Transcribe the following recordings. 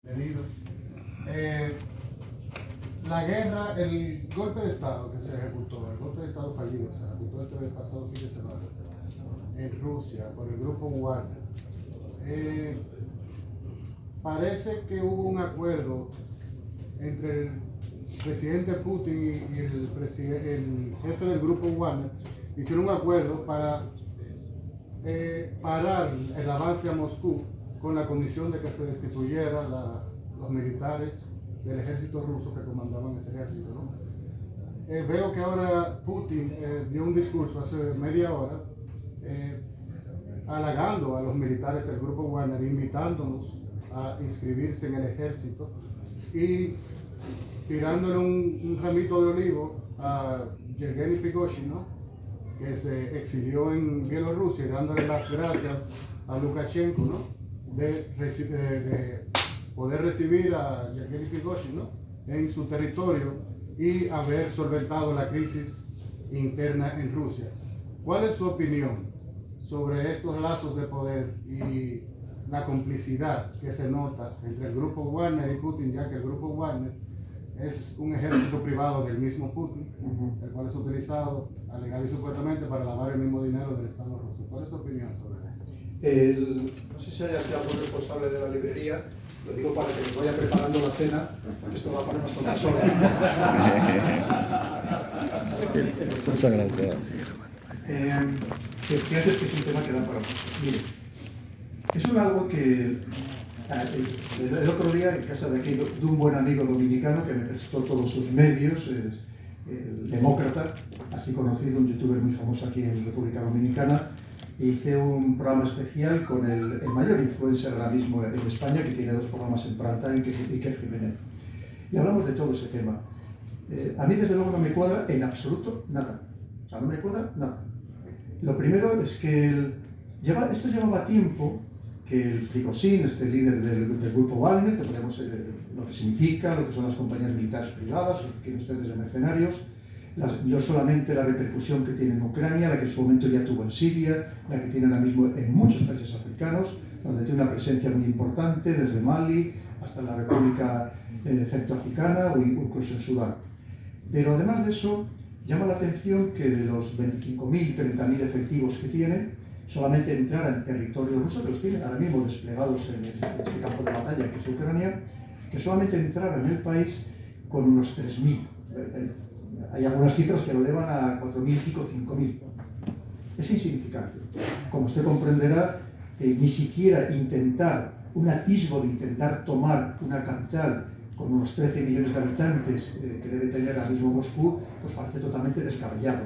Bienvenido. La guerra, el golpe de Estado que se ejecutó, el golpe de Estado fallido, se ejecutó este pasado fin de semana en Rusia por el grupo Wagner. Parece que hubo un acuerdo entre el presidente Putin y el jefe del grupo Wagner. Hicieron un acuerdo para parar el avance a Moscú con la condición de que se destituyeran los militares del ejército ruso que comandaban ese ejército, ¿no? Veo que ahora Putin dio un discurso hace media hora halagando a los militares del grupo Wagner, invitándonos a inscribirse en el ejército y tirándole un ramito de olivo a Yevgeny Prigozhin, ¿no?, que se exilió en Bielorrusia, y dándole las gracias a Lukashenko, ¿no?, de poder recibir a Yevgeny Prigozhin, ¿no?, en su territorio y haber solventado la crisis interna en Rusia. ¿Cuál es su opinión sobre estos lazos de poder y la complicidad que se nota entre el grupo Wagner y Putin, ya que el grupo Wagner es un ejército privado del mismo Putin, el cual es utilizado alegal y supuestamente para lavar el mismo dinero del Estado ruso? ¿Cuál es su opinión sobre eso? No sé si hay aquí algún responsable de la librería, lo digo para que me vaya preparando la cena, porque esto va a ponernos con las horas. Muchas gracias. Fíjate que es un tema que da para mucho. Mire, eso es algo que el otro día en casa de aquí de un buen amigo dominicano que me prestó todos sus medios, el Demócrata, así conocido, un youtuber muy famoso aquí en República Dominicana, hice un programa especial con el mayor influencer ahora mismo en España, que tiene 2 programas en prime time, Iker Jiménez. Y hablamos de todo ese tema. A mí desde luego no me cuadra en absoluto nada. O sea, no me cuadra nada. Lo primero es que esto llevaba tiempo que el Prigozhin, este líder del grupo Wagner, que tenemos lo que significa, lo que son las compañías militares privadas, o que ustedes de mercenarios, no solamente la repercusión que tiene en Ucrania, la que en su momento ya tuvo en Siria, la que tiene ahora mismo en muchos países africanos, donde tiene una presencia muy importante, desde Mali hasta la República Centroafricana o incluso en Sudán. Pero además de eso, llama la atención que de los 25.000, 30.000 efectivos que tiene, solamente entrar en territorio ruso, que los tiene ahora mismo desplegados en este campo de batalla que es Ucrania, que solamente entraran en el país con unos 3.000. Hay algunas cifras que lo elevan a 4.000 y pico, 5.000. Es insignificante. Como usted comprenderá, ni siquiera un atisbo de intentar tomar una capital con unos 13 millones de habitantes que debe tener ahora mismo Moscú, pues parece totalmente descabellado.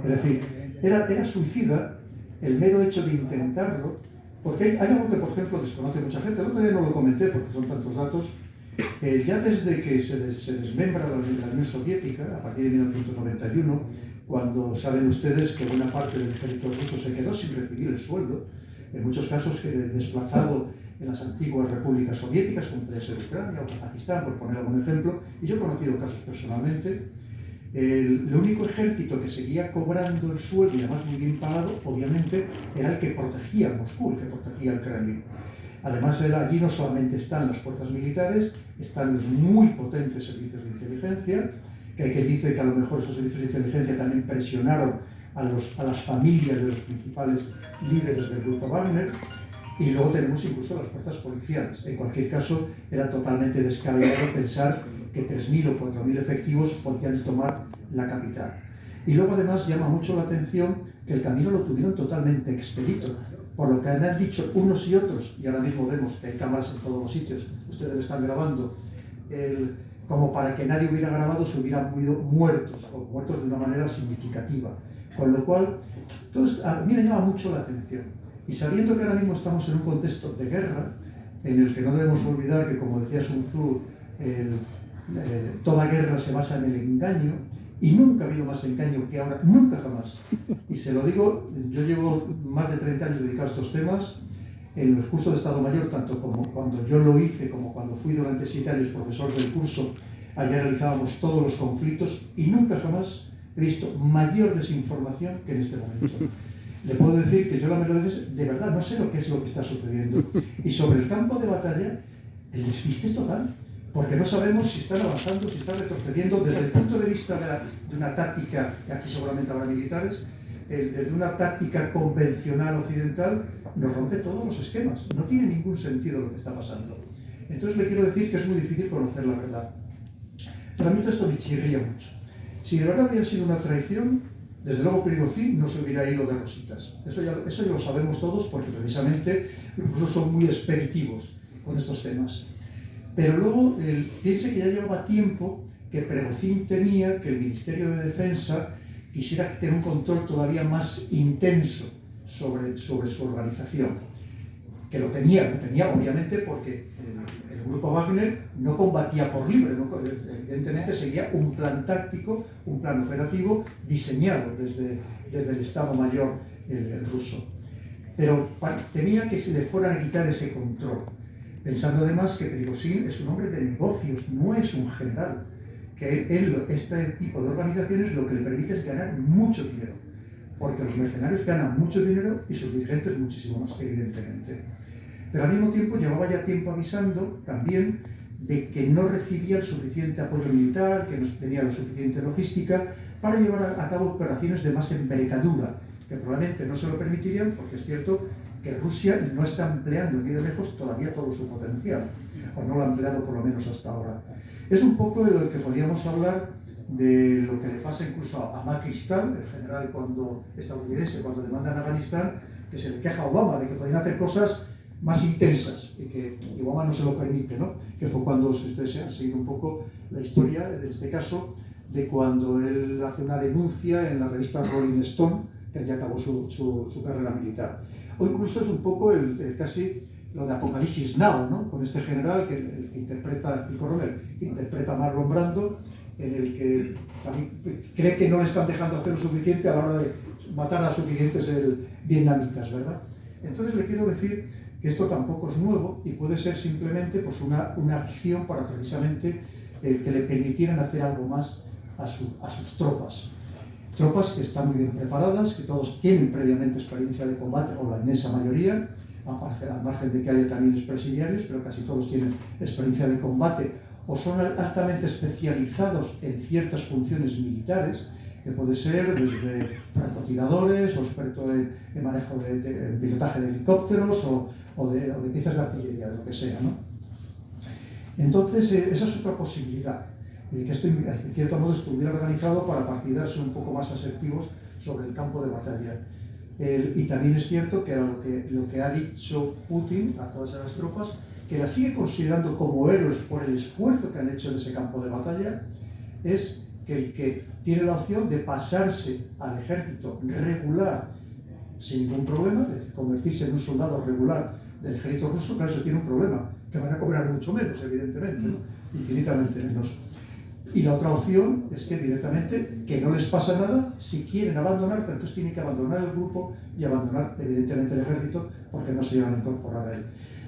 Es decir, era suicida el mero hecho de intentarlo, porque hay algo que, por ejemplo, desconoce mucha gente. El otro día no lo comenté porque son tantos datos. Ya desde que se desmembra la Unión Soviética, a partir de 1991, cuando saben ustedes que buena parte del ejército ruso se quedó sin recibir el sueldo, en muchos casos desplazado en las antiguas repúblicas soviéticas, como puede ser Ucrania o Kazajistán, por poner algún ejemplo, y yo he conocido casos personalmente. El único ejército que seguía cobrando el sueldo, y además muy bien pagado, obviamente, era el que protegía a Moscú, el que protegía al Kremlin. Además, allí no solamente están las fuerzas militares, están los muy potentes servicios de inteligencia, que hay quien dice que a lo mejor esos servicios de inteligencia también presionaron a las familias de los principales líderes del grupo Wagner, y luego tenemos incluso las fuerzas policiales. En cualquier caso, era totalmente descabellado pensar que 3.000 o 4.000 efectivos podían tomar la capital. Y luego además llama mucho la atención que el camino lo tuvieron totalmente expedito, por lo que han dicho unos y otros, y ahora mismo vemos que hay cámaras en todos los sitios, ustedes están grabando, como para que nadie hubiera grabado se hubieran muertos, o muertos de una manera significativa. Con lo cual, todo esto a mí me llama mucho la atención. Y sabiendo que ahora mismo estamos en un contexto de guerra, en el que no debemos olvidar que, como decía Sun Tzu, toda guerra se basa en el engaño, y nunca ha habido más engaño que ahora, nunca jamás. Y se lo digo, yo llevo más de 30 años dedicado a estos temas. En el curso de Estado Mayor, tanto como cuando yo lo hice, como cuando fui durante 7 años profesor del curso, allá realizábamos todos los conflictos, y nunca jamás he visto mayor desinformación que en este momento. Le puedo decir que yo la mayoría de veces, de verdad, no sé lo que es lo que está sucediendo. Y sobre el campo de batalla, el despiste es total, porque no sabemos si están avanzando, si están retrocediendo. Desde el punto de vista de una táctica, que aquí seguramente habrá militares, desde una táctica convencional occidental, nos rompe todos los esquemas. No tiene ningún sentido lo que está pasando. Entonces le quiero decir que es muy difícil conocer la verdad. Pero a mí todo esto me chirría mucho. Si de verdad hubiera sido una traición, desde luego Prigozhin no se hubiera ido de rositas. Eso ya lo sabemos todos, porque precisamente los rusos son muy expeditivos con estos temas. Pero luego, piense que ya llevaba tiempo que Prigozhin temía que el Ministerio de Defensa quisiera tener un control todavía más intenso sobre su organización. Que lo tenía obviamente porque el grupo Wagner no combatía por libre, evidentemente seguía un plan táctico, un plan operativo diseñado desde el Estado Mayor el ruso. Pero temía que se le fueran a quitar ese control, pensando además que Prigozhin es un hombre de negocios, no es un general, que este tipo de organizaciones lo que le permite es ganar mucho dinero, porque los mercenarios ganan mucho dinero y sus dirigentes muchísimo más, evidentemente. Pero al mismo tiempo llevaba ya tiempo avisando también de que no recibía el suficiente apoyo militar, que no tenía la suficiente logística para llevar a cabo operaciones de más envergadura, que probablemente no se lo permitirían, porque es cierto que Rusia no está empleando ni de lejos todavía todo su potencial, o no lo ha empleado por lo menos hasta ahora. Es un poco de lo que podríamos hablar de lo que le pasa incluso a McChrystal, el general estadounidense, cuando le mandan a Afganistán, que se le queja a Obama de que podían hacer cosas más intensas y que Obama no se lo permite, ¿no? Que fue cuando, si ustedes han seguido un poco la historia, en este caso, de cuando él hace una denuncia en la revista Rolling Stone, que ya acabó su carrera militar. O incluso es un poco casi lo de Apocalipsis Now, ¿no? Con este general que interpreta, el coronel, que interpreta a Marlon Brando, en el que también cree que no le están dejando hacer lo suficiente a la hora de matar a suficientes vietnamitas, ¿verdad? Entonces le quiero decir que esto tampoco es nuevo y puede ser simplemente pues, una acción para precisamente que le permitieran hacer algo más a sus tropas. Tropas que están muy bien preparadas, que todos tienen previamente experiencia de combate, o la inmensa mayoría, al margen de que haya también presidiarios, pero casi todos tienen experiencia de combate, o son altamente especializados en ciertas funciones militares, que puede ser desde francotiradores, o experto en manejo de pilotaje de helicópteros, o de piezas de artillería, de lo que sea, ¿no? Entonces, esa es otra posibilidad, que esto en cierto modo estuviera organizado para partidarse un poco más asertivos sobre el campo de batalla. Y también es cierto que lo que ha dicho Putin a todas esas tropas, que las sigue considerando como héroes por el esfuerzo que han hecho en ese campo de batalla, es que el que tiene la opción de pasarse al ejército regular sin ningún problema, es decir, convertirse en un soldado regular del ejército ruso, claro, eso tiene un problema, que van a cobrar mucho menos, evidentemente, ¿no? Infinitamente menos. Y la otra opción es que directamente, que no les pasa nada, si quieren abandonar, pero entonces tienen que abandonar el grupo y abandonar evidentemente el ejército porque no se iban a incorporar a él.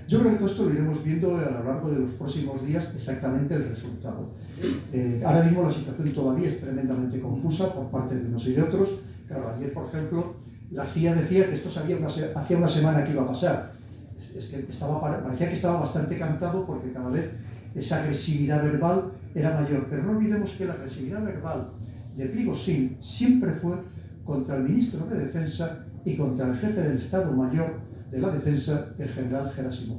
Yo creo que todo esto lo iremos viendo a lo largo de los próximos días exactamente el resultado. Ahora mismo la situación todavía es tremendamente confusa por parte de unos y de otros. Claro, ayer, por ejemplo, la CIA decía que esto hacía una semana que iba a pasar. Es que parecía que estaba bastante cantado porque cada vez esa agresividad verbal era mayor. Pero no olvidemos que la agresividad verbal de Prigozhin siempre fue contra el ministro de Defensa y contra el jefe del Estado Mayor de la Defensa, el general Gerasimov.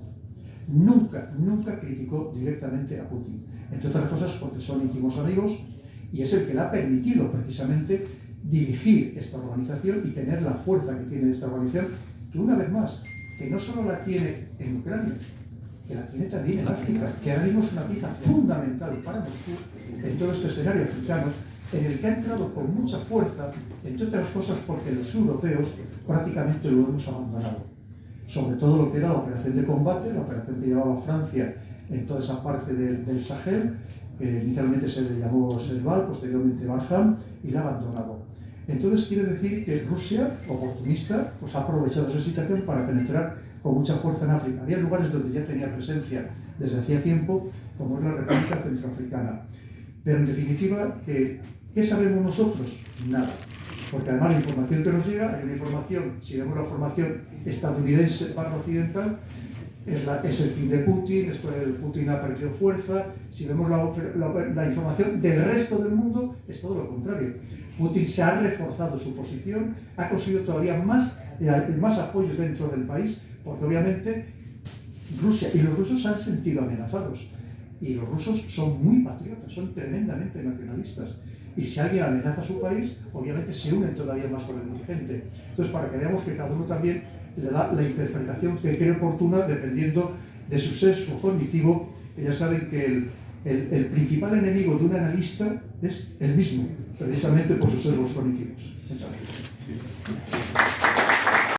Nunca criticó directamente a Putin. Entre otras cosas porque son íntimos amigos y es el que le ha permitido precisamente dirigir esta organización y tener la fuerza que tiene esta organización, que una vez más, que no solo la tiene en Ucrania, que la tiene también en África, que ahora mismo es una pieza fundamental para Moscú en todo este escenario africano, en el que ha entrado con mucha fuerza, entre otras cosas porque los europeos prácticamente lo hemos abandonado. Sobre todo lo que era la operación de combate, la operación que llevaba Francia en toda esa parte del Sahel, inicialmente se le llamó Serval, posteriormente Barkhane, y la ha abandonado. Entonces quiere decir que Rusia, oportunista, pues ha aprovechado esa situación para penetrar con mucha fuerza en África. Había lugares donde ya tenía presencia desde hacía tiempo, como es la República Centroafricana. Pero en definitiva, ¿qué sabemos nosotros? Nada. Porque además la información que nos llega, hay una información, si vemos la formación estadounidense barra occidental, es el fin de Putin, Putin ha perdido fuerza. Si vemos la información del resto del mundo, es todo lo contrario. Putin se ha reforzado su posición, ha conseguido todavía más apoyos dentro del país, porque obviamente Rusia y los rusos se han sentido amenazados. Y los rusos son muy patriotas, son tremendamente nacionalistas. Y si alguien amenaza a su país, obviamente se unen todavía más con el dirigente. Entonces, para que veamos que cada uno también le da la interpretación que cree oportuna dependiendo de su sesgo cognitivo, que ya saben que el principal enemigo de un analista es el mismo, precisamente por sus sesgos cognitivos. Muchas gracias.